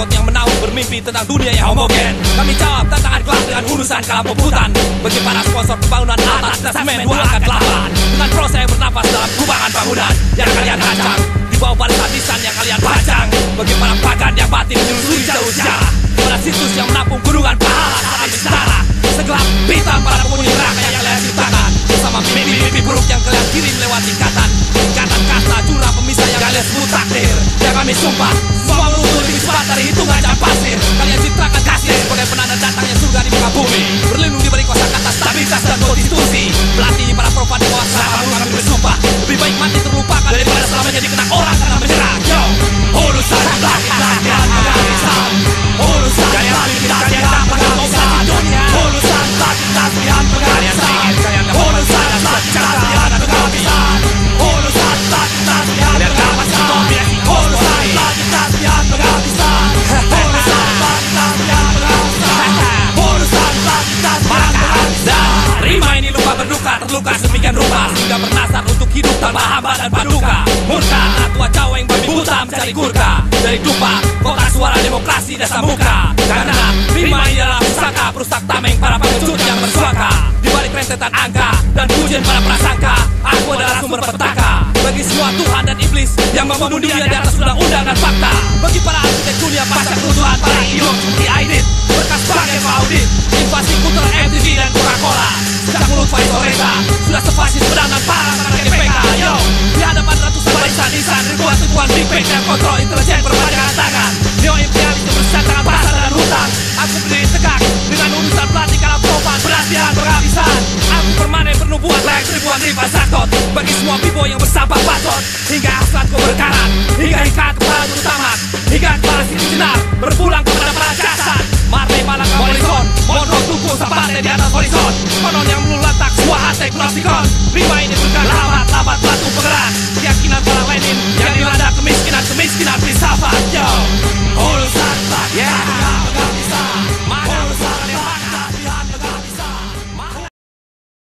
Sangkot yang menaung bermimpi tentang dunia yang homogen. Kami jawab tantangan gelap dengan urusan kalah pebutan. Bagi para sponsor pembangunan atas dan semen 2 angka 8. Dengan pro saya bernapas dalam kubangan bangunan yang kalian rancang, di bawah barisan nisan yang kalian pajang. Bagi para pagan yang batin menyusuri jalur sejarah, pada situs yang menampung gunungan pahala saat setara. Segelap hitam para penghuni neraka yang kalian ciptakan, bersama mimpi-mimpi buruk yang kalian kirim lewat ikatan kasta jurang pemisah yang kalian sebut takdir. Yang kami sumpah semua meluntur lebih cepat dari hitungan jam pasir. Kalian citrakan kasih sebagai penanda datangnya surga di muka bumi, berlindung di balik kosakata stabilitas dan konstitusi. Pelatih para profan di bawah seragam kami bersumpah, lebih baik mati terlupakan daripada selamanya dikenang orang karena menyerah. Yo, urusan kalian menghabiskan, urusan kalian tak menghabiskan dunia, urusan kalian menghabiskan, urusan kalian menghabiskan, urusan kalian menghabiskan, urusan kalian menghabiskan, urusan kalian menghabiskan. Rima ini lupa berduka, terluka sedemikian rupa, sehingga bernasar untuk hidup tanpa hamba dan paduka. Murka, tua caweng babi buta mencari kurka, dari dupa kota suara demokrasi desa muka. Karena Rima ini adalah pusaka perusak tameng para pengecut yang bersuaka. Di balik rentetan angka dan pujian para prasangka, aku adalah sumber petaka bagi semua Tuhan dan iblis yang membangun dunia di atas undang-undang dan fakta. Bagi para arsitek dunia pasca kerusuhan, para idol seperti Aidit, berkas bagai audit, invasi kultur MTV dan Coca-Cola. Sejak mulut Faisal Reza sudah sefasis pedang dan parah tangan GPK. Yo, di hadapan ratusan barisan nisan, ribuan tujuan big bang dan kontrol intelijen berpanjangan tangan. Neo imperialis yang bersantangan pasar dan hutang. Aku berdiri tegak dengan urusan pelatih kalah profan, berhasilan penghabisan. Aku permanen bernubuat layak ribuan rival sakot bagi semua bibo yang bersabar bacot. Hingga hasratku berkarat, hingga ikat kepala terutamak, hingga kepala si jenar berpulang kepada para jasad. Marley Malaka horizon, mondok tubuh sampai di atas horizon. Konon yang meluluh lantak, buah hati kunasikon. Rima ini